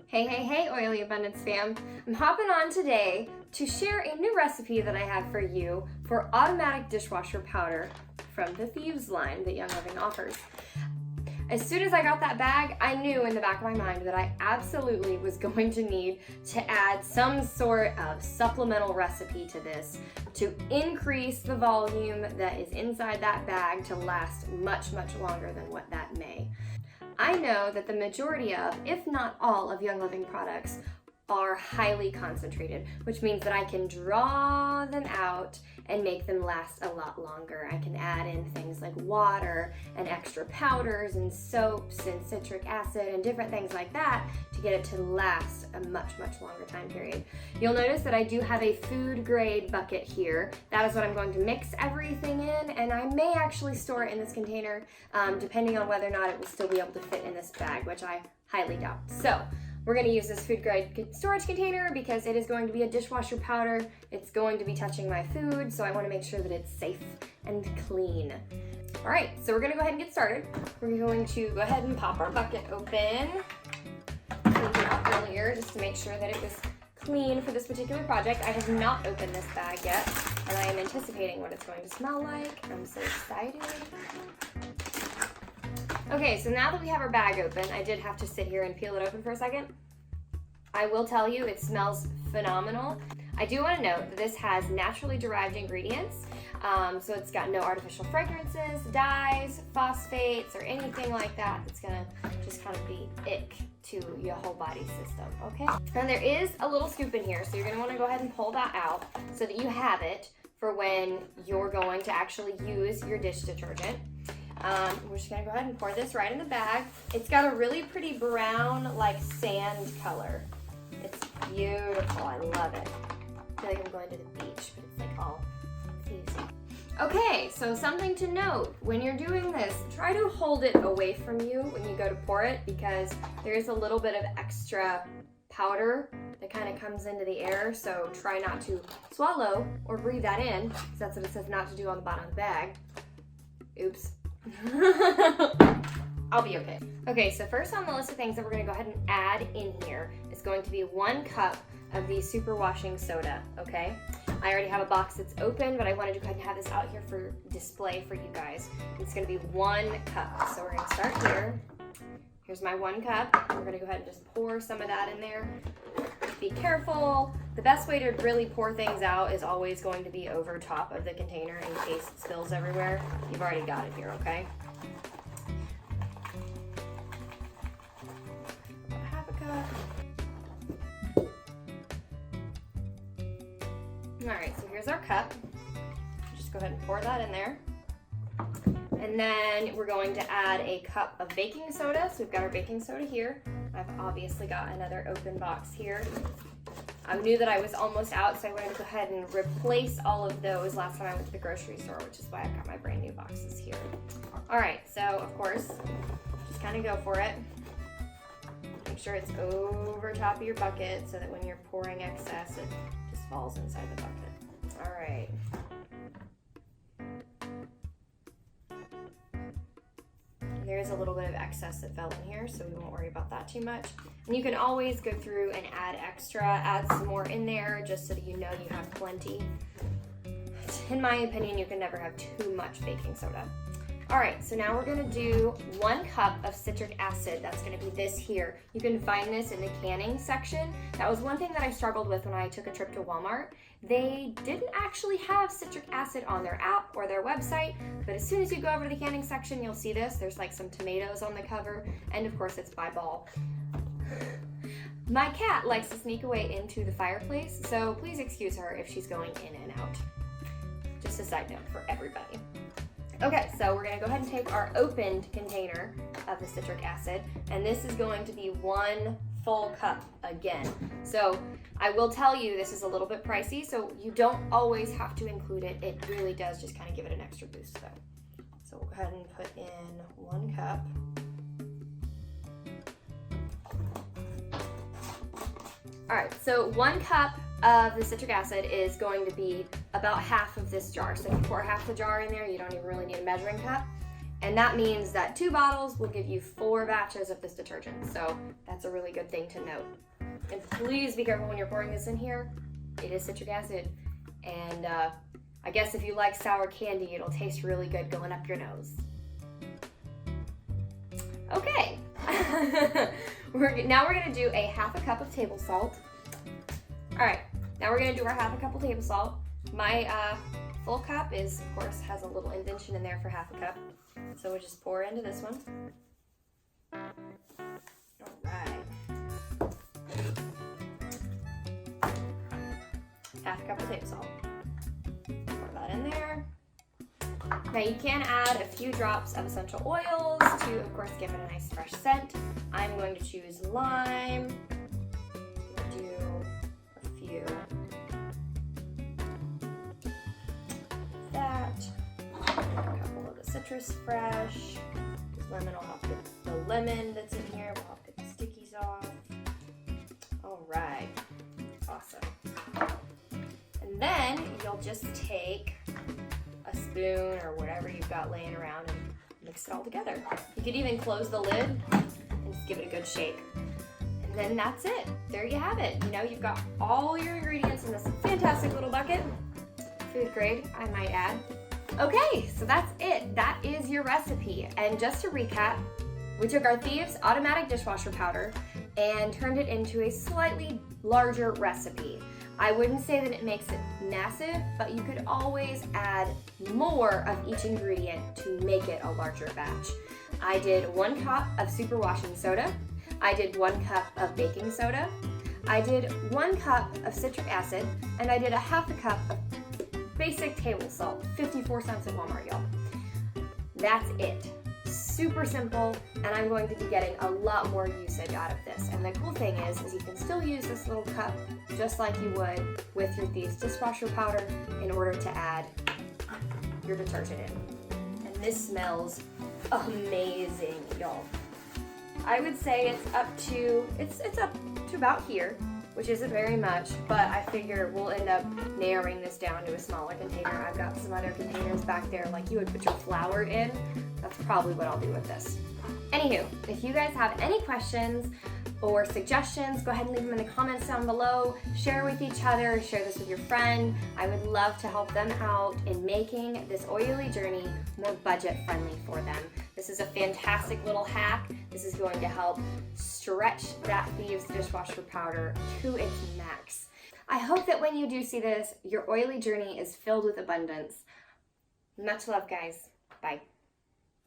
Hey, Oily Abundance fam. I'm hopping on today to share a new recipe that I have for you for automatic dishwasher powder from the Thieves line that Young Living offers. As soon as I got that bag, I knew in the back of my mind that I absolutely was going to need to add some sort of supplemental recipe to this to increase the volume that is inside that bag to last much longer than what that may. I know that the majority of, if not all, of Young Living products are highly concentrated, which means that I can draw them out and make them last a lot longer. I can add in things like water and extra powders and soaps and citric acid and different things like that to get it to last a much longer time period. You'll notice that I do have a food grade bucket here. That is what I'm going to mix everything in, and I may actually store it in this container depending on whether or not it will still be able to fit in this bag, which I highly doubt. So we're going to use this food grade storage container because it is going to be a dishwasher powder. It's going to be touching my food, so I want to make sure that it's safe and clean. All right, so we're going to go ahead and get started. We're going to go ahead and pop our bucket open. Cleaned it up earlier just to make sure that it was clean for this particular project. I have not opened this bag yet, and I am anticipating what it's going to smell like. I'm so excited. Okay, so now that we have our bag open, I did have to sit here and peel it open for a second. I will tell you, it smells phenomenal. I do want to note that this has naturally derived ingredients, so it's got no artificial fragrances, dyes, phosphates, or anything like that that's gonna just kind of be ick to your whole body system, okay? And there is a little scoop in here, so you're gonna wanna go ahead and pull that out so that you have it for when you're going to actually use your dish detergent. We're just gonna go ahead and pour this right in the bag. It's got a really pretty brown, like sand color. It's beautiful, I love it. I feel like I'm going to the beach, but it's like all easy. Okay, so something to note, when you're doing this, try to hold it away from you when you go to pour it because there's a little bit of extra powder that kind of comes into the air, so try not to swallow or breathe that in, because that's what it says not to do on the bottom of the bag. Oops. I'll be okay. Okay, so first on the list of things that we're going to go ahead and add in here is going to be 1 cup of the super washing soda, okay? I already have a box that's open, but I wanted to go ahead and have this out here for display for you guys. It's going to be 1 cup, so we're going to start here. Here's my 1 cup. We're going to go ahead and just pour some of that in there. Be careful. The best way to really pour things out is always going to be over top of the container in case it spills everywhere. You've already got it here, okay? About 1/2 cup. All right, so here's our cup. Just go ahead and pour that in there. And then we're going to add a cup of baking soda. So we've got our baking soda here. I've obviously got another open box here. I knew that I was almost out, so I wanted to go ahead and replace all of those last time I went to the grocery store, which is why I've got my brand new boxes here. All right, so of course, just kind of go for it. Make sure it's over top of your bucket so that when you're pouring excess, it just falls inside the bucket. All right. There is a little bit of excess that fell in here, so we won't worry about that too much. And you can always go through and add some more in there just so that you know you have plenty. In my opinion, you can never have too much baking soda. All right, so now we're gonna do 1 cup of citric acid. That's gonna be this here. You can find this in the canning section. That was one thing that I struggled with when I took a trip to Walmart. They didn't actually have citric acid on their app or their website, but as soon as you go over to the canning section, you'll see this. There's like some tomatoes on the cover, and of course it's by ball. My cat likes to sneak away into the fireplace, so please excuse her if she's going in and out. Just a side note for everybody. Okay, so we're gonna go ahead and take our opened container of the citric acid, and this is going to be 1 full cup again. So I will tell you this is a little bit pricey, so you don't always have to include it. It really does just kind of give it an extra boost though. So we'll go ahead and put in 1 cup. All right, so 1 cup of the citric acid is going to be about half of this jar. So if you pour half the jar in there, you don't even really need a measuring cup. And that means that 2 bottles will give you 4 batches of this detergent. So that's a really good thing to note. And please be careful when you're pouring this in here. It is citric acid. And I guess if you like sour candy, it'll taste really good going up your nose. Okay. Now we're gonna do a 1/2 cup of table salt. All right, now we're gonna do our 1/2 cup of table salt. My full cup is, of course, has a little indentation in there for 1/2 cup. So we'll just pour into this one. All right. 1/2 cup of table salt. Pour that in there. Now you can add a few drops of essential oils to, of course, give it a nice fresh scent. I'm going to choose lime. Do a few. That. A couple of the citrus fresh. Lemon will help get the lemon that's in here will help get the stickies off. All right. Awesome. And then you'll just take a spoon or whatever you've got laying around and mix it all together. You could even close the lid and just give it a good shake. And then that's it. There you have it. You know, you've got all your ingredients in this fantastic little bucket. Food grade, I might add. Okay, so that's it. That is your recipe. And just to recap, we took our Thieves automatic dishwasher powder and turned it into a slightly larger recipe. I wouldn't say that it makes it massive, but you could always add more of each ingredient to make it a larger batch. I did 1 cup of super washing soda. I did 1 cup of baking soda. I did 1 cup of citric acid, and I did a 1/2 cup of basic table salt, 54 cents at Walmart, y'all. That's it. Super simple, and I'm going to be getting a lot more usage out of this. And the cool thing is you can still use this little cup just like you would with your Thieves dishwasher powder in order to add your detergent in. And this smells amazing, y'all. I would say it's up to about here, which isn't very much, but I figure we'll end up narrowing this down to a smaller container. I've got some other containers back there like you would put your flour in. That's probably what I'll do with this. Anywho, if you guys have any questions or suggestions, go ahead and leave them in the comments down below. Share with each other, share this with your friend. I would love to help them out in making this oily journey more budget friendly for them. This is a fantastic little hack. This is going to help stretch that Thieves dishwasher powder to its max. I hope that when you do see this, your oily journey is filled with abundance. Much love, guys. Bye.